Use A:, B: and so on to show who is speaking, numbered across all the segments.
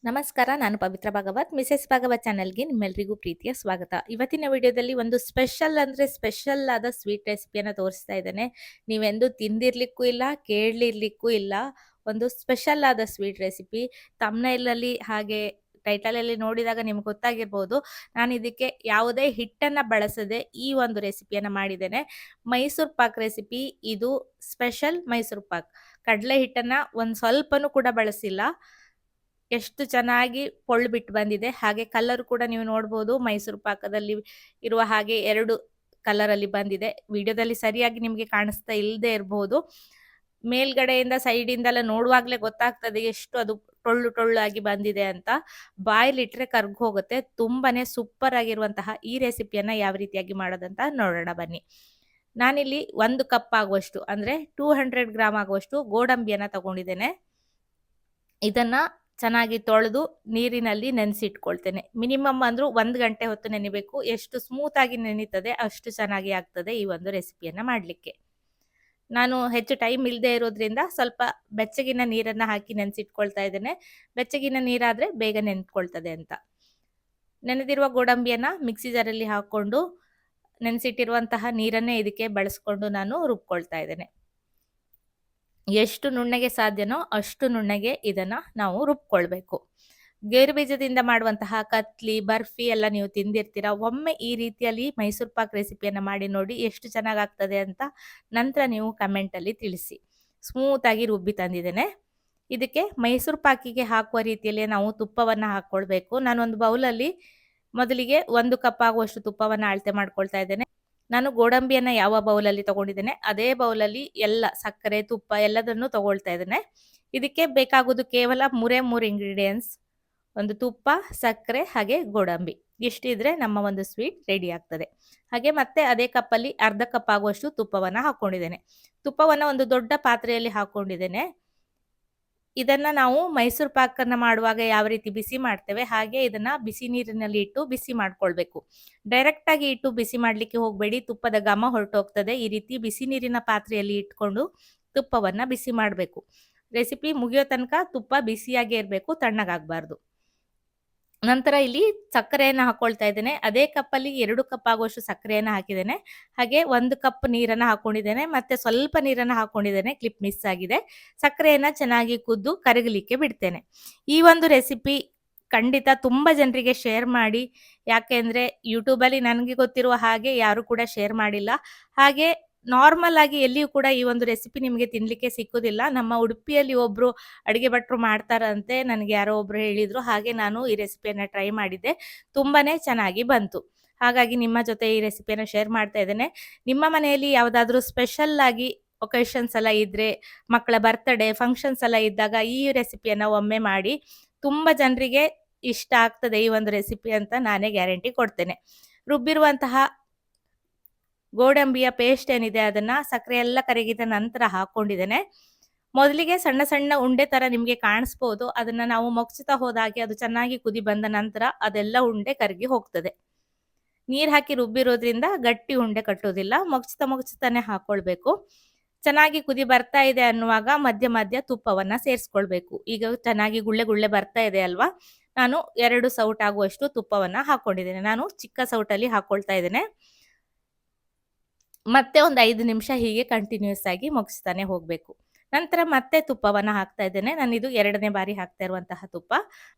A: ನಮಸ್ಕಾರ. ನಾನು ಪವಿತ್ರ ಭಾಗವತ್. ಮಿಸೆಸ್ ಭಾಗವತ್ ಚಾನೆಲ್‌ಗೆ ನಿಮ್ಮೆಲ್ಲರಿಗೂ ಪ್ರೀತಿಯ ಸ್ವಾಗತ. ಇವತ್ತಿನ ವಿಡಿಯೋದಲ್ಲಿ ಒಂದು ಸ್ಪೆಷಲ್ ಅಂದ್ರೆ ಸ್ಪೆಷಲ್ ಆದ ಸ್ವೀಟ್ ರೆಸಿಪಿಯನ್ನ ತೋರಿಸ್ತಾ ಇದ್ದೇನೆ. ನೀವೆಂದೂ ತಿಂದಿರ್ಲಿಕ್ಕೂ ಇಲ್ಲ, ಕೇಳಿರ್ಲಿಕ್ಕೂ ಇಲ್ಲ. ಒಂದು ಸ್ಪೆಷಲ್ ಆದ ಸ್ವೀಟ್ ರೆಸಿಪಿ. ಥಂಬ್‌ನೈಲಲ್ಲಿ ಹಾಗೆ ಟೈಟಲಲ್ಲಿ ನೋಡಿದಾಗ ನಿಮ್ಗೆ ಗೊತ್ತಾಗಿರ್ಬೋದು. ನಾನು ಇದಕ್ಕೆ ಯಾವುದೇ ಹಿಟ್ಟನ್ನ ಬಳಸದೆ ಈ ಒಂದು ರೆಸಿಪಿಯನ್ನ ಮಾಡಿದ್ದೇನೆ. ಮೈಸೂರ್ ಪಾಕ್ ರೆಸಿಪಿ ಇದು. ಸ್ಪೆಷಲ್ ಮೈಸೂರ್ ಪಾಕ್. ಕಡಲೆ ಹಿಟ್ಟನ್ನ ಒಂದು ಸ್ವಲ್ಪನೂ ಕೂಡ ಬಳಸಿಲ್ಲ. ಎಷ್ಟು ಚೆನ್ನಾಗಿ ಪೊಳ್ಳು ಬಿಟ್ಟು ಬಂದಿದೆ. ಹಾಗೆ ಕಲರ್ ಕೂಡ ನೀವು ನೋಡ್ಬೋದು. ಮೈಸೂರು ಪಾಕದಲ್ಲಿ ಇರುವ ಹಾಗೆ 2 ಕಲರಲ್ಲಿ ಬಂದಿದೆ. ವಿಡಿಯೋದಲ್ಲಿ ಸರಿಯಾಗಿ ನಿಮಗೆ ಕಾಣಿಸ್ತಾ ಇಲ್ಲದೆ ಇರಬಹುದು. ಮೇಲ್ಗಡೆಯಿಂದ ಸೈಡಿಂದೆಲ್ಲ ನೋಡುವಾಗಲೇ ಗೊತ್ತಾಗ್ತದೆ ಎಷ್ಟು ಅದು ಟೊಳ್ಳು ಟೊಳ್ಳಾಗಿ ಬಂದಿದೆ ಅಂತ. ಬಾಯಲ್ಲಿಟ್ರೆ ಕರ್ಗ್ ಹೋಗುತ್ತೆ. ತುಂಬಾನೇ ಸೂಪರ್ ಆಗಿರುವಂತಹ ಈ ರೆಸಿಪಿಯನ್ನ ಯಾವ ರೀತಿಯಾಗಿ ಮಾಡೋದಂತ ನೋಡೋಣ ಬನ್ನಿ. ನಾನಿಲ್ಲಿ 1 ಕಪ್ ಆಗುವಷ್ಟು ಅಂದ್ರೆ 200 ಗ್ರಾಮ್ ಆಗುವಷ್ಟು ಗೋಡಂಬಿಯನ್ನ ತಗೊಂಡಿದ್ದೇನೆ. ಇದನ್ನ ಚೆನ್ನಾಗಿ ತೊಳೆದು ನೀರಿನಲ್ಲಿ ನೆನೆಸಿಟ್ಕೊಳ್ತೇನೆ. ಮಿನಿಮಮ್ ಅಂದ್ರೂ 1 ಗಂಟೆ ಹೊತ್ತು ನೆನಿಬೇಕು. ಎಷ್ಟು ಸ್ಮೂತ್ ಆಗಿ ನೆನೀತದೆ ಅಷ್ಟು ಚೆನ್ನಾಗಿ ಆಗ್ತದೆ ಈ ಒಂದು ರೆಸಿಪಿಯನ್ನ ಮಾಡ್ಲಿಕ್ಕೆ. ನಾನು ಹೆಚ್ಚು ಟೈಮ್ ಇಲ್ಲದೆ ಇರೋದ್ರಿಂದ ಸ್ವಲ್ಪ ಬೆಚ್ಚಗಿನ ನೀರನ್ನ ಹಾಕಿ ನೆನೆಸಿಟ್ಕೊಳ್ತಾ ಇದ್ದೇನೆ. ಬೆಚ್ಚಗಿನ ನೀರಾದ್ರೆ ಬೇಗ ನೆಂದ್ಕೊಳ್ತದೆ ಅಂತ. ನೆನೆದಿರುವ ಗೋಡಂಬಿಯನ್ನ ಮಿಕ್ಸಿ ಜಾರಲ್ಲಿ ಹಾಕೊಂಡು ನೆನೆಸಿಟ್ಟಿರುವಂತಹ ನೀರನ್ನೇ ಇದಕ್ಕೆ ಬಳಸ್ಕೊಂಡು ನಾನು ರುಬ್ಕೊಳ್ತಾ ಇದ್ದೇನೆ. ಎಷ್ಟು ನುಣ್ಣಗೆ ಸಾಧ್ಯನೋ ಅಷ್ಟು ನುಣ್ಣಗೆ ಇದನ್ನ ನಾವು ರುಬ್ಕೊಳ್ಬೇಕು. ಗೇರು ಬೀಜದಿಂದ ಮಾಡುವಂತಹ ಕತ್ಲಿ, ಬರ್ಫಿ ಎಲ್ಲ ನೀವು ತಿಂದಿರ್ತೀರ. ಒಮ್ಮೆ ಈ ರೀತಿಯಲ್ಲಿ ಮೈಸೂರ್ ಪಾಕ್ ರೆಸಿಪಿಯನ್ನ ಮಾಡಿ ನೋಡಿ ಎಷ್ಟು ಚೆನ್ನಾಗಾಗ್ತದೆ ಅಂತ ನಂತರ ನೀವು ಕಮೆಂಟಲ್ಲಿ ತಿಳಿಸಿ. ಸ್ಮೂತ್ ಆಗಿ ರುಬ್ಬಿ ತಂದಿದ್ದೇನೆ. ಇದಕ್ಕೆ ಮೈಸೂರ್ ಪಾಕಿಗೆ ಹಾಕುವ ರೀತಿಯಲ್ಲಿ ನಾವು ತುಪ್ಪವನ್ನ ಹಾಕೊಳ್ಬೇಕು. ನಾನೊಂದು ಬೌಲಲ್ಲಿ ಮೊದಲಿಗೆ 1 ಕಪ್ ಆಗುವಷ್ಟು ತುಪ್ಪವನ್ನ ಅಳತೆ ಮಾಡ್ಕೊಳ್ತಾ ಇದ್ದೇನೆ. ನಾನು ಗೋಡಂಬಿಯನ್ನ ಯಾವ ಬೌಲಲ್ಲಿ ತಗೊಂಡಿದ್ದೇನೆ ಅದೇ ಬೌಲಲ್ಲಿ ಎಲ್ಲ ಸಕ್ಕರೆ, ತುಪ್ಪ ಎಲ್ಲದನ್ನು ತಗೊಳ್ತಾ ಇದ್ದೇನೆ. ಇದಕ್ಕೆ ಬೇಕಾಗುವುದು ಕೇವಲ 3 ಇಂಗ್ರೀಡಿಯೆಂಟ್ಸ್. ಒಂದು ತುಪ್ಪ, ಸಕ್ಕರೆ ಹಾಗೆ ಗೋಡಂಬಿ. ಇಷ್ಟಿದ್ರೆ ನಮ್ಮ ಒಂದು ಸ್ವೀಟ್ ರೆಡಿ ಆಗ್ತದೆ. ಹಾಗೆ ಮತ್ತೆ ಅದೇ ಕಪ್ಪಲ್ಲಿ ಅರ್ಧ ಕಪ್ ಆಗುವಷ್ಟು ತುಪ್ಪವನ್ನ ಹಾಕೊಂಡಿದ್ದೇನೆ. ತುಪ್ಪವನ್ನ ಒಂದು ದೊಡ್ಡ ಪಾತ್ರೆಯಲ್ಲಿ ಹಾಕೊಂಡಿದ್ದೇನೆ. ಇದನ್ನ ನಾವು ಮೈಸೂರ್ ಪಾಕನ್ನ ಮಾಡುವಾಗ ಯಾವ ರೀತಿ ಬಿಸಿ ಮಾಡ್ತೇವೆ ಹಾಗೆ ಇದನ್ನ ಬಿಸಿ ನೀರಿನಲ್ಲಿ ಇಟ್ಟು ಬಿಸಿ ಮಾಡ್ಕೊಳ್ಬೇಕು. ಡೈರೆಕ್ಟ್ ಆಗಿ ಇಟ್ಟು ಬಿಸಿ ಮಾಡ್ಲಿಕ್ಕೆ ಹೋಗಬೇಡಿ. ತುಪ್ಪದ ಘಮ ಹೊರಟೋಗ್ತದೆ. ಈ ರೀತಿ ಬಿಸಿ ನೀರಿನ ಪಾತ್ರೆಯಲ್ಲಿ ಇಟ್ಕೊಂಡು ತುಪ್ಪವನ್ನ ಬಿಸಿ ಮಾಡಬೇಕು. ರೆಸಿಪಿ ಮುಗಿಯೋ ತನಕ ತುಪ್ಪ ಬಿಸಿಯಾಗೇ ಇರಬೇಕು, ತಣ್ಣಗಾಗಬಾರ್ದು. ನಂತರ ಇಲ್ಲಿ ಸಕ್ಕರೆಯನ್ನು ಹಾಕೊಳ್ತಾ ಇದ್ದೇನೆ. ಅದೇ ಕಪ್ಪಲ್ಲಿ 2 ಕಪ್ ಆಗುವಷ್ಟು ಸಕ್ಕರೆಯನ್ನು ಹಾಕಿದ್ದೇನೆ. ಹಾಗೆ 1 ಕಪ್ ನೀರನ್ನು ಹಾಕೊಂಡಿದ್ದೇನೆ. ಮತ್ತೆ ಸ್ವಲ್ಪ ನೀರನ್ನು ಹಾಕೊಂಡಿದ್ದೇನೆ. ಕ್ಲಿಪ್ ಮಿಸ್ ಆಗಿದೆ. ಸಕ್ಕರೆಯನ್ನ ಚೆನ್ನಾಗಿ ಕುದ್ದು ಕರಗಲಿಕ್ಕೆ ಬಿಡ್ತೇನೆ. ಈ ಒಂದು ರೆಸಿಪಿ ಖಂಡಿತ ತುಂಬಾ ಜನರಿಗೆ ಶೇರ್ ಮಾಡಿ. ಯಾಕೆಂದ್ರೆ ಯೂಟ್ಯೂಬಲ್ಲಿ ನನಗೆ ಗೊತ್ತಿರುವ ಹಾಗೆ ಯಾರು ಕೂಡ ಶೇರ್ ಮಾಡಿಲ್ಲ. ಹಾಗೆ ನಾರ್ಮಲ್ ಆಗಿ ಎಲ್ಲಿಯೂ ಕೂಡ ಈ ಒಂದು ರೆಸಿಪಿ ನಿಮಗೆ ತಿನ್ಲಿಕ್ಕೆ ಸಿಕ್ಕುದಿಲ್ಲ. ನಮ್ಮ ಉಡುಪಿಯಲ್ಲಿ ಒಬ್ರು ಅಡಿಗೆ ಭಟ್ರು ಮಾಡ್ತಾರಂತೆ. ನನಗೆ ಯಾರೋ ಒಬ್ರು ಹೇಳಿದ್ರು. ಹಾಗೆ ನಾನು ಈ ರೆಸಿಪಿಯನ್ನ ಟ್ರೈ ಮಾಡಿದ್ದೆ. ತುಂಬಾನೇ ಚೆನ್ನಾಗಿ ಬಂತು. ಹಾಗಾಗಿ ನಿಮ್ಮ ಜೊತೆ ಈ ರೆಸಿಪಿಯನ್ನ ಶೇರ್ ಮಾಡ್ತಾ ಇದ್ದೇನೆ. ನಿಮ್ಮ ಮನೆಯಲ್ಲಿ ಯಾವುದಾದ್ರೂ ಸ್ಪೆಷಲ್ ಆಗಿ ಒಕೇಶನ್ಸ್ ಎಲ್ಲ ಇದ್ರೆ, ಮಕ್ಕಳ ಬರ್ತ್ಡೇ, ಫಂಕ್ಷನ್ಸ್ ಎಲ್ಲ ಇದ್ದಾಗ ಈ ರೆಸಿಪಿಯನ್ನ ಒಮ್ಮೆ ಮಾಡಿ. ತುಂಬಾ ಜನರಿಗೆ ಇಷ್ಟ ಆಗ್ತದೆ ಈ ಒಂದು ರೆಸಿಪಿ ಅಂತ ನಾನೇ ಗ್ಯಾರಂಟಿ ಕೊಡ್ತೇನೆ. ರುಬ್ಬಿರುವಂತಹ ಗೋಡಂಬಿಯ ಪೇಸ್ಟ್ ಏನಿದೆ ಅದನ್ನ ಸಕ್ಕರೆ ಎಲ್ಲ ಕರಗಿದ ನಂತರ ಹಾಕೊಂಡಿದ್ದೇನೆ. ಮೊದಲಿಗೆ ಸಣ್ಣ ಸಣ್ಣ ಉಂಡೆ ತರ ನಿಮ್ಗೆ ಕಾಣಿಸ್ಬೋದು. ಅದನ್ನ ನಾವು ಮೊಗ್ಚುತ್ತಾ ಹೋದಾಗೆ ಅದು ಚೆನ್ನಾಗಿ ಕುದಿ ಬಂದ ನಂತರ ಅದೆಲ್ಲ ಉಂಡೆ ಕರಗಿ ಹೋಗ್ತದೆ. ನೀರ್ ಹಾಕಿ ರುಬ್ಬಿರೋದ್ರಿಂದ ಗಟ್ಟಿ ಉಂಡೆ ಕಟ್ಟೋದಿಲ್ಲ. ಮೊಗ್ಚುತ್ತಾನೆ ಹಾಕೊಳ್ಬೇಕು. ಚೆನ್ನಾಗಿ ಕುದಿ ಬರ್ತಾ ಇದೆ ಅನ್ನುವಾಗ ಮಧ್ಯ ಮಧ್ಯ ತುಪ್ಪವನ್ನ ಸೇರಿಸ್ಕೊಳ್ಬೇಕು. ಈಗ ಚೆನ್ನಾಗಿ ಗುಳ್ಳೆ ಗುಳ್ಳೆ ಬರ್ತಾ ಇದೆ ಅಲ್ವಾ. ನಾನು 2 ಸೌಟ್ ಆಗುವಷ್ಟು ತುಪ್ಪವನ್ನ ಹಾಕೊಂಡಿದ್ದೇನೆ. ನಾನು ಚಿಕ್ಕ ಸೌಟಲ್ಲಿ ಹಾಕೊಳ್ತಾ ಇದ್ದೇನೆ. ಮತ್ತೆ ಒಂದು 5 ನಿಮಿಷ ಹೀಗೆ ಕಂಟಿನ್ಯೂಸ್ ಆಗಿ ಮೊಗ್ಸ್ತಾನೆ ಹೋಗಬೇಕು. ನಂತರ ಮತ್ತೆ ತುಪ್ಪವನ್ನ ಹಾಕ್ತಾ ಇದ್ದೇನೆ. ನಾನಿದು 2ನೇ ಬಾರಿ ಹಾಕ್ತಾ ಇರುವಂತಹ ತುಪ್ಪ.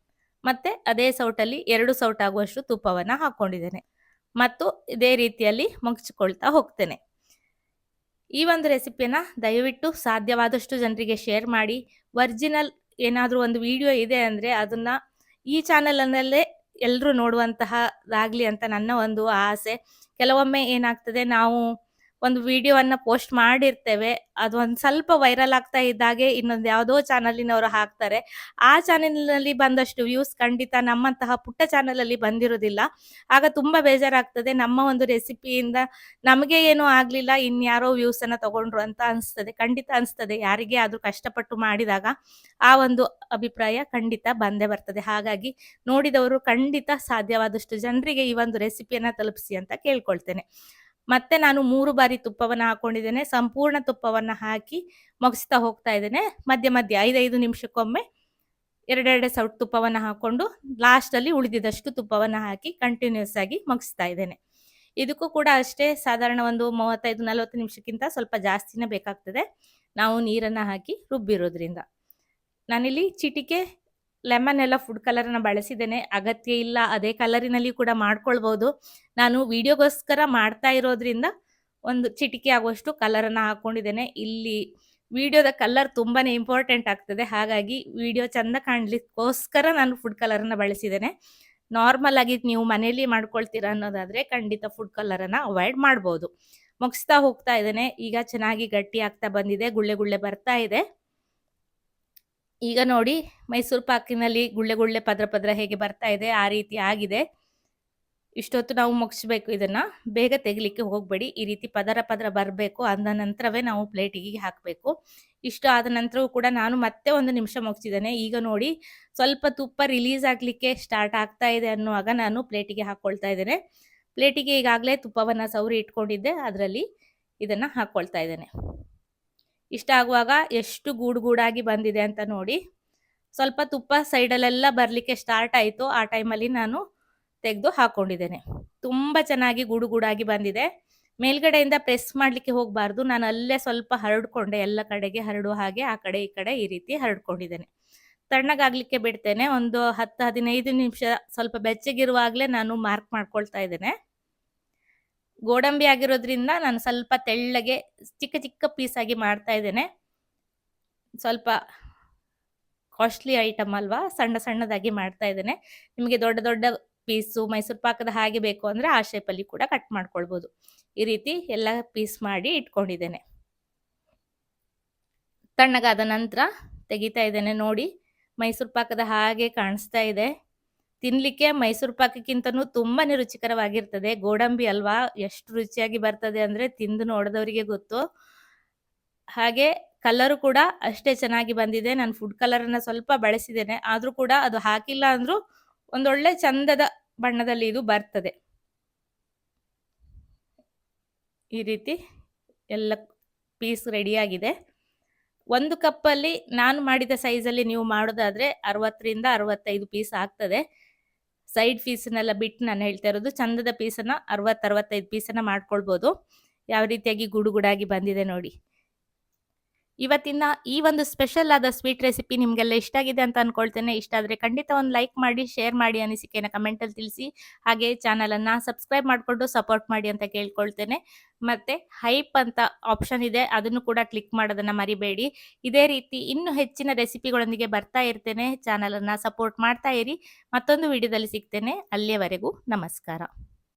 A: ಮತ್ತೆ ಅದೇ ಸೌಟಲ್ಲಿ 2 ಸೌಟ್ ಆಗುವಷ್ಟು ತುಪ್ಪವನ್ನ ಹಾಕೊಂಡಿದ್ದೇನೆ. ಮತ್ತು ಇದೇ ರೀತಿಯಲ್ಲಿ ಮೊಗ್ಚಿಕೊಳ್ತಾ ಹೋಗ್ತೇನೆ. ಈ ಒಂದು ರೆಸಿಪಿಯನ್ನ ದಯವಿಟ್ಟು ಸಾಧ್ಯವಾದಷ್ಟು ಜನರಿಗೆ ಶೇರ್ ಮಾಡಿ. ಒರಿಜಿನಲ್ ಏನಾದರೂ ಒಂದು ವಿಡಿಯೋ ಇದೆ ಅಂದ್ರೆ ಅದನ್ನ ಈ ಚಾನೆಲ್ನಲ್ಲೇ ಎಲ್ಲರೂ ನೋಡುವಂತಹದಾಗ್ಲಿ ಅಂತ ನನ್ನ ಒಂದು ಆಸೆ. ಕೆಲವೊಮ್ಮೆ ಏನಾಗ್ತದೆ, ನಾವು ಒಂದು ವಿಡಿಯೋವನ್ನ ಪೋಸ್ಟ್ ಮಾಡಿರ್ತೇವೆ. ಅದು ಒಂದು ಸ್ವಲ್ಪ ವೈರಲ್ ಆಗ್ತಾ ಇದ್ದಾಗೆ ಇನ್ನೊಂದು ಯಾವುದೋ ಚಾನಲಿನವರು ಹಾಕ್ತಾರೆ. ಆ ಚಾನೆಲ್ನಲ್ಲಿ ಬಂದಷ್ಟು ವ್ಯೂಸ್ ಖಂಡಿತ ನಮ್ಮಂತಹ ಪುಟ್ಟ ಚಾನಲಲ್ಲಿ ಬಂದಿರೋದಿಲ್ಲ. ಆಗ ತುಂಬಾ ಬೇಜಾರಾಗ್ತದೆ. ನಮ್ಮ ಒಂದು ರೆಸಿಪಿಯಿಂದ ನಮಗೆ ಏನೂ ಆಗ್ಲಿಲ್ಲ, ಇನ್ಯಾರೋ ವ್ಯೂಸ್ ಅನ್ನ ತಗೊಂಡ್ರು ಅಂತ ಅನ್ಸ್ತದೆ. ಖಂಡಿತ ಅನ್ಸ್ತದೆ. ಯಾರಿಗೇ ಆದ್ರೂ ಕಷ್ಟಪಟ್ಟು ಮಾಡಿದಾಗ ಆ ಒಂದು ಅಭಿಪ್ರಾಯ ಖಂಡಿತ ಬಂದೇ ಬರ್ತದೆ. ಹಾಗಾಗಿ ನೋಡಿದವರು ಖಂಡಿತ ಸಾಧ್ಯವಾದಷ್ಟು ಜನರಿಗೆ ಈ ಒಂದು ರೆಸಿಪಿಯನ್ನ ತಲುಪಿಸಿ ಅಂತ ಕೇಳ್ಕೊಳ್ತೇನೆ. ಮತ್ತೆ ನಾನು 3 ಬಾರಿ ತುಪ್ಪವನ್ನ ಹಾಕೊಂಡಿದ್ದೇನೆ. ಸಂಪೂರ್ಣ ತುಪ್ಪವನ್ನ ಹಾಕಿ ಮೊಗ್ಸ್ತಾ ಹೋಗ್ತಾ ಇದ್ದೇನೆ. ಮಧ್ಯ ಮಧ್ಯ 5 ನಿಮಿಷಕ್ಕೊಮ್ಮೆ ಎರಡೆರಡೆ ಸೌಟ್ ತುಪ್ಪವನ್ನು ಹಾಕ್ಕೊಂಡು ಲಾಸ್ಟಲ್ಲಿ ಉಳಿದಿದ್ದಷ್ಟು ತುಪ್ಪವನ್ನು ಹಾಕಿ ಕಂಟಿನ್ಯೂಸ್ ಆಗಿ ಮಗ್ಸ್ತಾ ಇದ್ದೇನೆ. ಇದಕ್ಕೂ ಕೂಡ ಅಷ್ಟೇ ಸಾಧಾರಣ ಒಂದು 35-40 ನಿಮಿಷಕ್ಕಿಂತ ಸ್ವಲ್ಪ ಜಾಸ್ತಿನೇ ಬೇಕಾಗ್ತದೆ ನಾವು ನೀರನ್ನು ಹಾಕಿ ರುಬ್ಬಿರೋದ್ರಿಂದ. ನಾನಿಲ್ಲಿ ಚಿಟಿಕೆ ಲೆಮನ್ ಎಲ್ಲ ಫುಡ್ ಕಲರನ್ನು ಬಳಸಿದ್ದೇನೆ. ಅಗತ್ಯ ಇಲ್ಲ, ಅದೇ ಕಲರಿನಲ್ಲಿ ಕೂಡ ಮಾಡ್ಕೊಳ್ಬೋದು. ನಾನು ವಿಡಿಯೋಗೋಸ್ಕರ ಮಾಡ್ತಾ ಇರೋದ್ರಿಂದ ಒಂದು ಚಿಟಿಕೆ ಆಗುವಷ್ಟು ಕಲರನ್ನು ಹಾಕ್ಕೊಂಡಿದ್ದೇನೆ. ಇಲ್ಲಿ ವಿಡಿಯೋದ ಕಲರ್ ತುಂಬಾ ಇಂಪಾರ್ಟೆಂಟ್ ಆಗ್ತದೆ, ಹಾಗಾಗಿ ವಿಡಿಯೋ ಚೆಂದ ಕಾಣಲಿಕ್ಕೋಸ್ಕರ ನಾನು ಫುಡ್ ಕಲರನ್ನು ಬಳಸಿದ್ದೇನೆ. ನಾರ್ಮಲ್ ಆಗಿ ನೀವು ಮನೆಯಲ್ಲಿ ಮಾಡ್ಕೊಳ್ತೀರಾ ಅನ್ನೋದಾದರೆ ಖಂಡಿತ ಫುಡ್ ಕಲರನ್ನು ಅವಾಯ್ಡ್ ಮಾಡ್ಬೋದು. ಮುಗಿಸ್ತಾ ಹೋಗ್ತಾ ಇದ್ದೇನೆ. ಈಗ ಚೆನ್ನಾಗಿ ಗಟ್ಟಿ ಆಗ್ತಾ ಬಂದಿದೆ, ಗುಳ್ಳೆ ಗುಳ್ಳೆ ಬರ್ತಾ ಇದೆ. ಈಗ ನೋಡಿ ಮೈಸೂರು ಪಾಕಿನಲ್ಲಿ ಗುಳ್ಳೆ ಗುಳ್ಳೆ ಪದ್ರ ಪದ್ರ ಹೇಗೆ ಬರ್ತಾ ಇದೆ ಆ ರೀತಿ ಆಗಿದೆ. ಇಷ್ಟೊತ್ತು ನಾವು ಮುಗಿಸ್ಬೇಕು. ಇದನ್ನು ಬೇಗ ತೆಗಿಲಿಕ್ಕೆ ಹೋಗಬೇಡಿ. ಈ ರೀತಿ ಪದರ ಪದರ ಬರಬೇಕು, ಅಂದ ನಂತರವೇ ನಾವು ಪ್ಲೇಟಿಗೆ ಹಾಕಬೇಕು. ಇಷ್ಟು ಆದ ನಂತರವೂ ಕೂಡ ನಾನು ಮತ್ತೆ 1 ನಿಮಿಷ ಮುಗಿಸಿದ್ದೇನೆ. ಈಗ ನೋಡಿ ಸ್ವಲ್ಪ ತುಪ್ಪ ರಿಲೀಸ್ ಆಗಲಿಕ್ಕೆ ಸ್ಟಾರ್ಟ್ ಆಗ್ತಾ ಇದೆ ಅನ್ನುವಾಗ ನಾನು ಪ್ಲೇಟಿಗೆ ಹಾಕ್ಕೊಳ್ತಾ ಇದ್ದೇನೆ. ಪ್ಲೇಟಿಗೆ ಈಗಾಗಲೇ ತುಪ್ಪವನ್ನು ಸವರಿ ಇಟ್ಕೊಂಡಿದ್ದೆ, ಅದರಲ್ಲಿ ಇದನ್ನು ಹಾಕ್ಕೊಳ್ತಾ ಇದ್ದೇನೆ. ಇಷ್ಟ ಆಗುವಾಗ ಎಷ್ಟು ಗೂಡು ಗೂಡಾಗಿ ಬಂದಿದೆ ಅಂತ ನೋಡಿ. ಸ್ವಲ್ಪ ತುಪ್ಪ ಸೈಡಲ್ಲೆಲ್ಲ ಬರಲಿಕ್ಕೆ ಸ್ಟಾರ್ಟ್ ಆಯಿತು. ಆ ಟೈಮಲ್ಲಿ ನಾನು ತೆಗೆದು ಹಾಕ್ಕೊಂಡಿದ್ದೇನೆ. ತುಂಬ ಚೆನ್ನಾಗಿ ಗೂಡು ಗೂಡಾಗಿ ಬಂದಿದೆ. ಮೇಲ್ಗಡೆಯಿಂದ ಪ್ರೆಸ್ ಮಾಡಲಿಕ್ಕೆ ಹೋಗಬಾರ್ದು. ನಾನು ಅಲ್ಲೇ ಸ್ವಲ್ಪ ಹರಡ್ಕೊಂಡೆ, ಎಲ್ಲ ಕಡೆಗೆ ಹರಡುವ ಹಾಗೆ ಆ ಕಡೆ ಈ ಕಡೆ ಈ ರೀತಿ ಹರಡ್ಕೊಂಡಿದ್ದೇನೆ. ತಣ್ಣಗಾಗಲಿಕ್ಕೆ ಬಿಡ್ತೇನೆ. ಒಂದು 10-15 ನಿಮಿಷ ಸ್ವಲ್ಪ ಬೆಚ್ಚಗಿರುವಾಗಲೇ ನಾನು ಮಾರ್ಕ್ ಮಾಡ್ಕೊಳ್ತಾ ಇದ್ದೇನೆ. ಗೋಡಂಬಿ ಆಗಿರೋದ್ರಿಂದ ನಾನು ಸ್ವಲ್ಪ ತೆಳ್ಳಗೆ ಚಿಕ್ಕ ಚಿಕ್ಕ ಪೀಸಾಗಿ ಮಾಡ್ತಾ ಇದ್ದೇನೆ. ಸ್ವಲ್ಪ ಕಾಸ್ಟ್ಲಿ ಐಟಮ್ ಅಲ್ವಾ, ಸಣ್ಣ ಸಣ್ಣದಾಗಿ ಮಾಡ್ತಾ ಇದ್ದೇನೆ. ನಿಮಗೆ ದೊಡ್ಡ ದೊಡ್ಡ ಪೀಸು ಮೈಸೂರು ಪಾಕದ ಹಾಗೆ ಬೇಕು ಅಂದರೆ ಆ ಶೇಪಲ್ಲಿ ಕೂಡ ಕಟ್ ಮಾಡ್ಕೊಳ್ಬೋದು. ಈ ರೀತಿ ಎಲ್ಲ ಪೀಸ್ ಮಾಡಿ ಇಟ್ಕೊಂಡಿದ್ದೇನೆ. ತಣ್ಣಗಾದ ನಂತರ ತೆಗಿತಾ ಇದ್ದೇನೆ. ನೋಡಿ ಮೈಸೂರು ಪಾಕದ ಹಾಗೆ ಕಾಣಿಸ್ತಾ ಇದೆ. ತಿನ್ನಲಿಕ್ಕೆ ಮೈಸೂರು ಪಾಕಕ್ಕಿಂತನೂ ತುಂಬಾ ರುಚಿಕರವಾಗಿರ್ತದೆ. ಗೋಡಂಬಿ ಅಲ್ವಾ, ಎಷ್ಟು ರುಚಿಯಾಗಿ ಬರ್ತದೆ ಅಂದರೆ ತಿಂದು ನೋಡಿದವರಿಗೆ ಗೊತ್ತು. ಹಾಗೆ ಕಲರು ಕೂಡ ಅಷ್ಟೇ ಚೆನ್ನಾಗಿ ಬಂದಿದೆ. ನಾನು ಫುಡ್ ಕಲರನ್ನು ಸ್ವಲ್ಪ ಬಳಸಿದ್ದೇನೆ, ಆದರೂ ಕೂಡ ಅದು ಹಾಕಿಲ್ಲ ಅಂದರೂ ಒಂದೊಳ್ಳೆ ಚಂದದ ಬಣ್ಣದಲ್ಲಿ ಇದು ಬರ್ತದೆ. ಈ ರೀತಿ ಎಲ್ಲ ಪೀಸ್ ರೆಡಿಯಾಗಿದೆ. 1 ಕಪ್ಪಲ್ಲಿ ನಾನು ಮಾಡಿದ ಸೈಜಲ್ಲಿ ನೀವು ಮಾಡೋದಾದರೆ 60-65 ಪೀಸ್ ಆಗ್ತದೆ. ಸೈಡ್ ಪೀಸನ್ನೆಲ್ಲ ಬಿಟ್ಟು ನಾನು ಹೇಳ್ತಾ ಇರೋದು, ಚಂದದ ಪೀಸನ್ನು 60-65 ಪೀಸನ್ನು ಮಾಡ್ಕೊಳ್ಬೋದು. ಯಾವ ರೀತಿಯಾಗಿ ಗುಡುಗುಡಾಗಿ ಬಂದಿದೆ ನೋಡಿ. ಇವತ್ತಿನ ಈ ಒಂದು ಸ್ಪೆಷಲ್ ಆದ ಸ್ವೀಟ್ ರೆಸಿಪಿ ನಿಮಗೆಲ್ಲ ಇಷ್ಟ ಆಗಿದೆ ಅಂತ ಅಂದ್ಕೊಳ್ತೇನೆ. ಇಷ್ಟ ಆದರೆ ಖಂಡಿತ ಒಂದು ಲೈಕ್ ಮಾಡಿ, ಶೇರ್ ಮಾಡಿ, ಅನಿಸಿಕೆಯನ್ನು ಕಮೆಂಟಲ್ಲಿ ತಿಳಿಸಿ. ಹಾಗೆ ಚಾನಲನ್ನು ಸಬ್ಸ್ಕ್ರೈಬ್ ಮಾಡಿಕೊಂಡು ಸಪೋರ್ಟ್ ಮಾಡಿ ಅಂತ ಕೇಳ್ಕೊಳ್ತೇನೆ. ಮತ್ತು ಹೈಪ್ ಅಂತ ಆಪ್ಷನ್ ಇದೆ, ಅದನ್ನು ಕೂಡ ಕ್ಲಿಕ್ ಮಾಡೋದನ್ನು ಮರಿಬೇಡಿ. ಇದೇ ರೀತಿ ಇನ್ನೂ ಹೆಚ್ಚಿನ ರೆಸಿಪಿಗಳೊಂದಿಗೆ ಬರ್ತಾ ಇರ್ತೇನೆ. ಚಾನಲನ್ನು ಸಪೋರ್ಟ್ ಮಾಡ್ತಾ ಇರಿ. ಮತ್ತೊಂದು ವಿಡಿಯೋದಲ್ಲಿ ಸಿಗ್ತೇನೆ. ಅಲ್ಲಿಯವರೆಗೂ ನಮಸ್ಕಾರ.